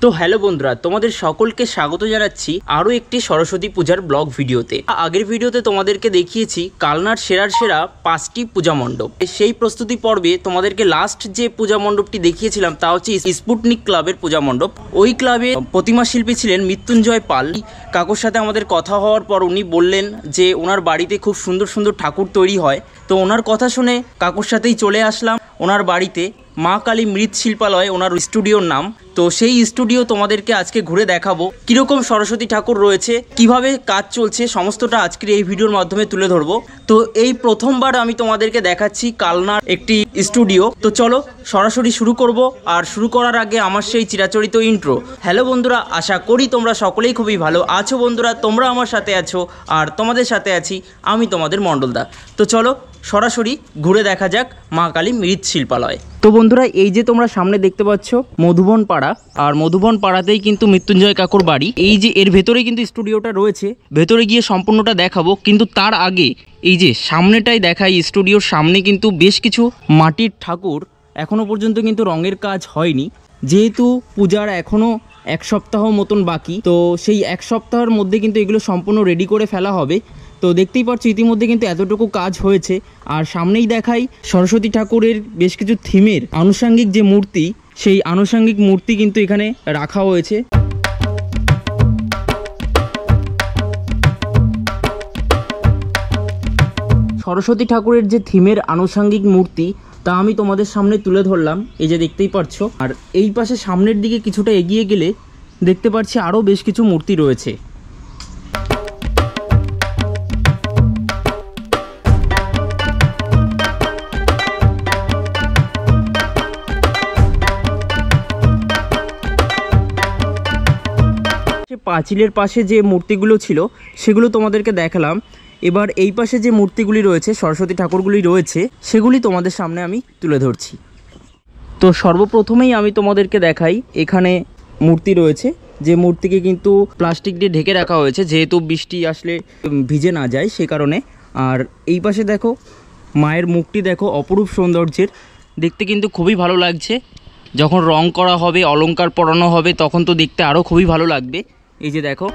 তো হ্যালো বন্ধুরা, তোমাদের সকলকে স্বাগত জানাচ্ছি আরও একটি সরস্বতী পূজার ব্লগ ভিডিওতে। আগের ভিডিওতে তোমাদেরকে দেখিয়েছি কালনার সেরা 5টি পূজা মণ্ডপ। সেই প্রস্তুতি পর্বে তোমাদেরকে লাস্ট যে পূজা মণ্ডপটি দেখিয়েছিলাম তা হচ্ছে স্পুটনিক ক্লাবের পূজা মণ্ডপ। ওই ক্লাবে প্রতিমা শিল্পী ছিলেন মৃত্যুঞ্জয় পাল। কাকুর সাথে আমাদের কথা হওয়ার পর উনি বললেন যে ওনার বাড়িতে খুব সুন্দর সুন্দর ঠাকুর তৈরি হয়। তো ওনার কথা শুনে কাকুর সাথেই চলে আসলাম ওনার বাড়িতে। মা কালী মৃৎশিল্পালয় ওনার স্টুডিওর নাম। তো সেই স্টুডিও তোমাদেরকে আজকে ঘুরে দেখাবো কিরকম সরস্বতী ঠাকুর রয়েছে, কিভাবে কাজ চলছে, সমস্তটা আজকের এই ভিডিওর মাধ্যমে তুলে ধরবো। তো এই প্রথমবার আমি তোমাদেরকে দেখাচ্ছি কালনার একটি স্টুডিও। তো চলো সরাসরি শুরু করব। আর শুরু করার আগে আমার সেই চিরাচরিত ইন্ট্রো। হ্যালো বন্ধুরা, আশা করি তোমরা সকলেই খুবই ভালো আছো। বন্ধুরা, তোমরা আমার সাথে আছো আর তোমাদের সাথে আছি আমি তোমাদের মণ্ডলদা। তো চলো সরাসরি ঘুরে দেখা যাক মা কালী মৃৎশিল্পালয়। তো বন্ধুরা, এই যে তোমরা সামনে দেখতে পাচ্ছ মধুবন পাড়া, আর মধুবন পাড়াতেই কিন্তু মৃত্যুঞ্জয় কাকুর বাড়ি। এই যে এর ভেতরে কিন্তু স্টুডিওটা রয়েছে, ভেতরে গিয়ে সম্পূর্ণটা দেখাবো। কিন্তু তার আগে এই যে সামনেটাই দেখাই, স্টুডিওর সামনে কিন্তু বেশ কিছু মাটির ঠাকুর এখনো পর্যন্ত কিন্তু রঙের কাজ হয়নি। যেহেতু পূজার এখনো এক সপ্তাহ মতন বাকি, তো সেই এক সপ্তাহের মধ্যে কিন্তু এগুলো সম্পূর্ণ রেডি করে ফেলা হবে। তো দেখতেই পাচ্ছ ইতিমধ্যে কিন্তু এতটুকু কাজ হয়েছে। আর সামনেই দেখাই সরস্বতী ঠাকুরের বেশ কিছু থিমের আনুষঙ্গিক যে মূর্তি, সেই আনুষঙ্গিক মূর্তি কিন্তু এখানে রাখা হয়েছে। সরস্বতী ঠাকুরের যে থিমের আনুষঙ্গিক মূর্তি তা আমি তোমাদের সামনে তুলে ধরলাম, এই যে দেখতেই পাচ্ছ। আর এই পাশে সামনের দিকে কিছুটা এগিয়ে গেলে দেখতে পাচ্ছি আরও বেশ কিছু মূর্তি রয়েছে। পাঁচিলের পাশে যে মূর্তিগুলো ছিল সেগুলো তোমাদেরকে দেখালাম। এবার এই পাশে যে মূর্তিগুলি রয়েছে, সরস্বতী ঠাকুরগুলি রয়েছে, সেগুলি তোমাদের সামনে আমি তুলে ধরছি। তো সর্বপ্রথমেই আমি তোমাদেরকে দেখাই, এখানে মূর্তি রয়েছে যে মূর্তিকে কিন্তু প্লাস্টিক দিয়ে ঢেকে রাখা হয়েছে, যেহেতু বৃষ্টি আসলে ভিজে না যায় সে কারণে। আর এই পাশে দেখো মায়ের মুখটি দেখো, অপরূপ সৌন্দর্যের, দেখতে কিন্তু খুবই ভালো লাগছে। যখন রং করা হবে, অলংকার পরানো হবে, তখন তো দেখতে আরও খুবই ভালো লাগবে। এই যে দেখো,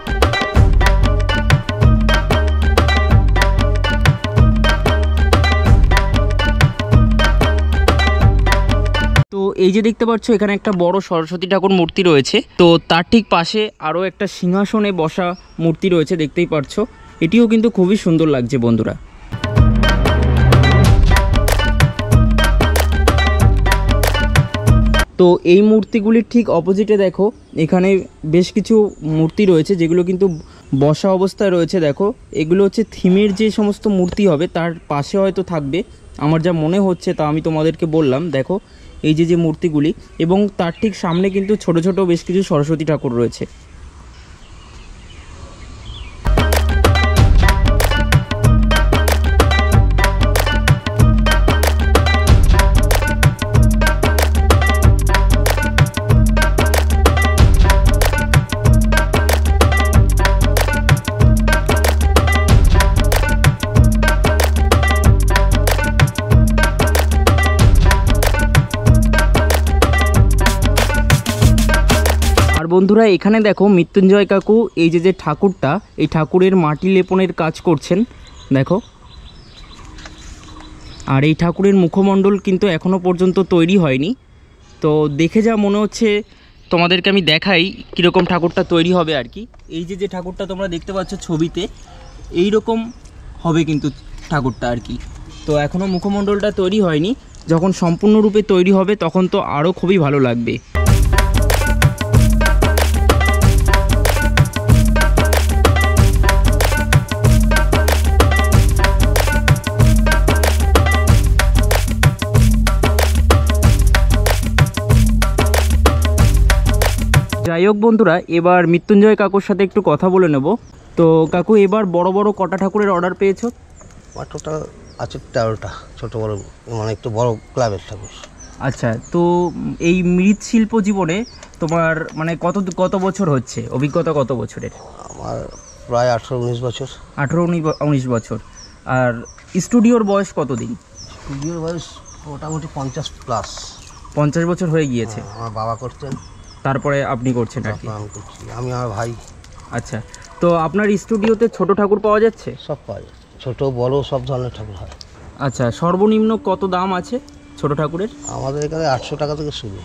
তো এই যে দেখতে পাচ্ছ এখানে একটা বড় সরস্বতী ঠাকুর মূর্তি রয়েছে। তো তার ঠিক পাশে আরও একটা সিংহাসনে বসা মূর্তি রয়েছে, দেখতেই পাচ্ছ। এটিও কিন্তু খুবই সুন্দর লাগছে বন্ধুরা। তো এই মূর্তিগুলির ঠিক অপোজিটে দেখো এখানে বেশ কিছু মূর্তি রয়েছে যেগুলো কিন্তু বসা অবস্থায় রয়েছে। দেখো এগুলো হচ্ছে থিমের যে সমস্ত মূর্তি হবে তার পাশে হয়তো থাকবে, আমার যা মনে হচ্ছে তা আমি তোমাদেরকে বললাম। দেখো এই যে মূর্তিগুলি, এবং তার ঠিক সামনে কিন্তু ছোট ছোট বেশ কিছু সরস্বতী ঠাকুর রয়েছে। বন্ধুরা এখানে দেখো মৃত্যুঞ্জয় কাকু এই যে ঠাকুরটা, এই ঠাকুরের মাটি লেপনের কাজ করছেন দেখো। আর এই ঠাকুরের মুখমণ্ডল কিন্তু এখনো পর্যন্ত তৈরি হয়নি। তো দেখে যা মনে হচ্ছে তোমাদেরকে আমি দেখাই কীরকম ঠাকুরটা তৈরি হবে আর কি। এই যে ঠাকুরটা তোমরা দেখতে পাচ্ছ ছবিতে, এই রকম হবে কিন্তু ঠাকুরটা আর কি। তো এখনও মুখমণ্ডলটা তৈরি হয়নি, যখন সম্পূর্ণরূপে তৈরি হবে তখন তো আরও খুবই ভালো লাগবে। যাই হোক বন্ধুরা, এবার মৃত্যুঞ্জয় কাকুর সাথে একটু কথা বলে নেব। তো কাকু, এবার বড় বড় কটা ঠাকুরের অর্ডার পেয়েছো? টোটাল আছে 13টা, ছোটো বড় মানে একটু বড় ক্লাবের ঠাকুর। আচ্ছা, তো এই মৃৎশিল্প জীবনে তোমার মানে কত বছর হচ্ছে, অভিজ্ঞতা কত বছরের? আমার প্রায় 18-19 বছর। 18-19 বছর। আর স্টুডিওর বয়স কতদিন? স্টুডিওর বয়স মোটামুটি 50+। 50 বছর হয়ে গিয়েছে। আমার বাবা করতেন। তারপরে আপনি করছেন আর কি। তারপর আমি করছি, আমি আমার ভাই। আচ্ছা, তো আপনার স্টুডিওতে ছোট ঠাকুর পাওয়া যাচ্ছে? সব পাওয়া যায়, ছোটো বড়ো সব ধরনের ঠাকুর হয়। আচ্ছা, সর্বনিম্ন কত দাম আছে ছোট ঠাকুরের? আমাদের এখানে 800 টাকা থেকে শুরু।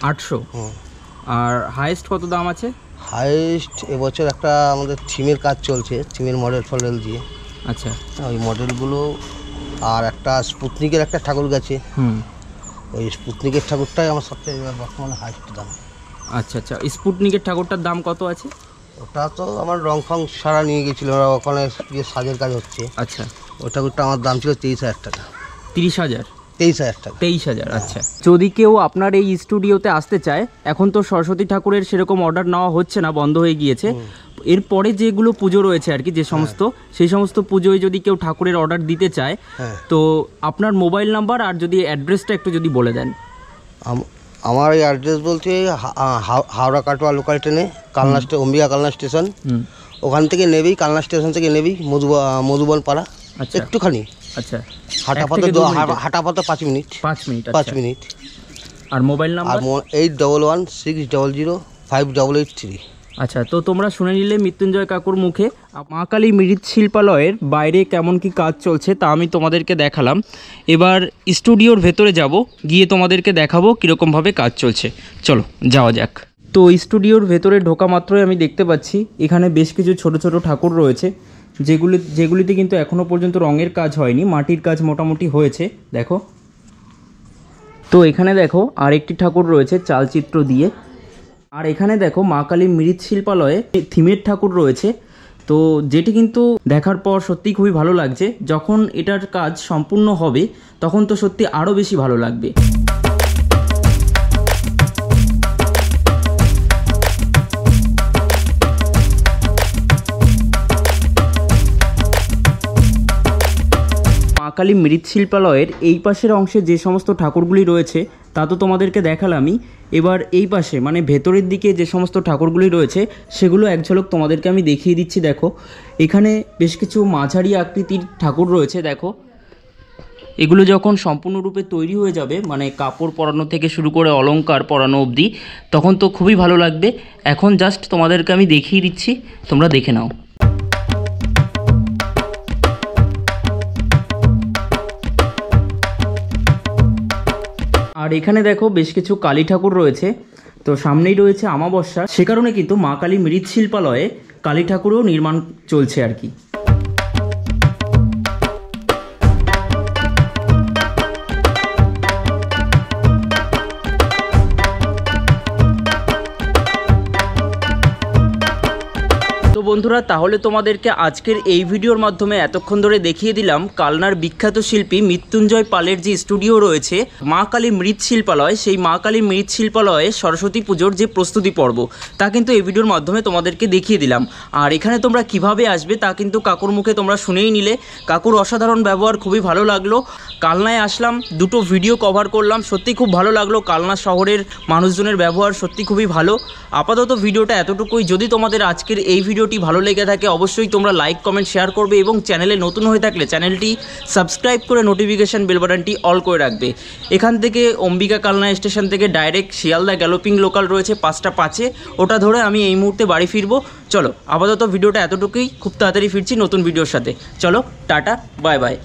800? হুম। আর হাইয়েস্ট কত দাম আছে? হাইয়েস্ট এবছর একটা আমাদের থিমের কাজ চলছে, থিমের মডেল ফডেল দিয়ে। আচ্ছা, ওই মডেলগুলো, আর একটা স্পুতনিকের একটা ঠাকুর গেছে, ওই স্পুতনিকের ঠাকুরটাই আমার সবচেয়ে বর্তমানে হাইস্ট দাম। আচ্ছা আচ্ছা, স্পুটনিকের ঠাকুরটার দাম কত আছে? ওটা তো আমার রং ফং সারা নিয়ে গেছিলো, ওরা ওখানে গিয়ে সাজের কাজ হচ্ছে। আচ্ছা, ওই ঠাকুরটা আমার দাম ছিল 23,000 টাকা। 30,000? 23,000 টাকা। 23,000, আচ্ছা। যদি কেউ আপনার এই স্টুডিওতে আসতে চায়, এখন তো সরস্বতী ঠাকুরের সেরকম অর্ডার নেওয়া হচ্ছে না, বন্ধ হয়ে গিয়েছে। এরপরে যেগুলো পুজো রয়েছে আর কি, যে সমস্ত সেই সমস্ত পুজোয় যদি কেউ ঠাকুরের অর্ডার দিতে চায়, তো আপনার মোবাইল নাম্বার আর যদি অ্যাড্রেসটা একটু যদি বলে দেন। আমার এই অ্যাড্রেস বলতে হাওড়া কাটোয়া লোকাল ট্রেনে কালনা অম্বিকা কালনা স্টেশন, ওখান থেকে নেবেই, কালনা স্টেশন থেকে নেবেই মধুবন পাড়া। আচ্ছা, একটুখানি আচ্ছা, হাঁটাপথে 5 মিনিট। 5 মিনিট? 5 মিনিট। আর মোবাইল নাম্বার? 8116005883। আচ্ছা, তো তোমরা শুনে নিলে মৃত্যুঞ্জয় কাকুর মুখে। মা কালী মৃৎশিল্পালয়ের বাইরে কেমন কি কাজ চলছে তা আমি তোমাদেরকে দেখালাম। এবার স্টুডিওর ভেতরে যাব, গিয়ে তোমাদেরকে দেখাবো কীরকমভাবে কাজ চলছে। চলো যাওয়া যাক। তো স্টুডিওর ভেতরে ঢোকা মাত্রই আমি দেখতে পাচ্ছি এখানে বেশ কিছু ছোট ছোট ঠাকুর রয়েছে, যেগুলিতে কিন্তু এখনও পর্যন্ত রঙের কাজ হয়নি, মাটির কাজ মোটামুটি হয়েছে। দেখো, তো এখানে দেখো আরেকটি ঠাকুর রয়েছে চালচিত্র দিয়ে। আর এখানে দেখো মা কালী মৃৎশিল্পালয়ে থিমের ঠাকুর রয়েছে, তো যেটি কিন্তু দেখার পর সত্যিই খুবই ভালো লাগছে। যখন এটার কাজ সম্পূর্ণ হবে তখন তো সত্যি আরও বেশি ভালো লাগবে। মা কালী মৃৎশিল্পালয়ের এই পাশের অংশে যে সমস্ত ঠাকুরগুলি রয়েছে তা তো তোমাদেরকে দেখালামই। এবার এই পাশে মানে ভেতরের দিকে যে সমস্ত ঠাকুরগুলি রয়েছে সেগুলো এক ঝলক তোমাদেরকে আমি দেখিয়ে দিচ্ছি। দেখো, এখানে বেশ কিছু মাঝারি আকৃতির ঠাকুর রয়েছে। দেখো, এগুলো যখন সম্পূর্ণরূপে তৈরি হয়ে যাবে, মানে কাপড় পরানো থেকে শুরু করে অলংকার পরানো অবধি, তখন তো খুবই ভালো লাগবে। এখন জাস্ট তোমাদেরকে আমি দেখিয়ে দিচ্ছি, তোমরা দেখে নাও। আর এখানে দেখো বেশ কিছু কালী ঠাকুর রয়েছে, তো সামনেই রয়েছে অমাবস্যা, সে কারণে কিন্তু মা কালী মৃৎশিল্পালয়ে কালী ঠাকুরও নির্মাণ চলছে আর কি। তো বন্ধুরা, তাহলে তোমাদেরকে আজকের এই ভিডিওর মাধ্যমে এতক্ষণ ধরে দেখিয়ে দিলাম কালনার বিখ্যাত শিল্পী মৃত্যুঞ্জয় পালের যে স্টুডিও রয়েছে মা কালী মৃৎশিল্পালয়, সেই মা কালী মৃৎশিল্পালয়ে সরস্বতী পুজোর যে প্রস্তুতি পর্ব তা কিন্তু এই ভিডিওর মাধ্যমে তোমাদেরকে দেখিয়ে দিলাম। আর এখানে তোমরা কিভাবে আসবে তা কিন্তু কাকুর মুখে তোমরা শুনেই নিলে। কাকুর অসাধারণ ব্যবহার খুবই ভালো লাগলো। কালনায় আসলাম, দুটো ভিডিও কভার করলাম, সত্যি খুব ভালো লাগলো। কালনা শহরের মানুষজনের ব্যবহার সত্যি খুবই ভালো। আপাতত ভিডিওটা এতটুকুই। যদি তোমাদের আজকের এই ভিডিওটি ভালো লেগে থাকে অবশ্যই তোমরা লাইক কমেন্ট শেয়ার করবে, এবং চ্যানেলে নতুন হয়ে থাকলে চ্যানেলটি সাবস্ক্রাইব করে নোটিফিকেশান বেল বাটনটি অল করে রাখবে। এখান থেকে অম্বিকা কালনা স্টেশন থেকে ডাইরেক্ট শিয়ালদা গ্যালোপিং লোকাল রয়েছে 5টা 5-এ, ওটা ধরে আমি এই মুহূর্তে বাড়ি ফিরবো। চলো আপাতত ভিডিওটা এতটুকুই, খুব তাড়াতাড়ি ফিরছি নতুন ভিডিওর সাথে। চলো টাটা, বাই বাই।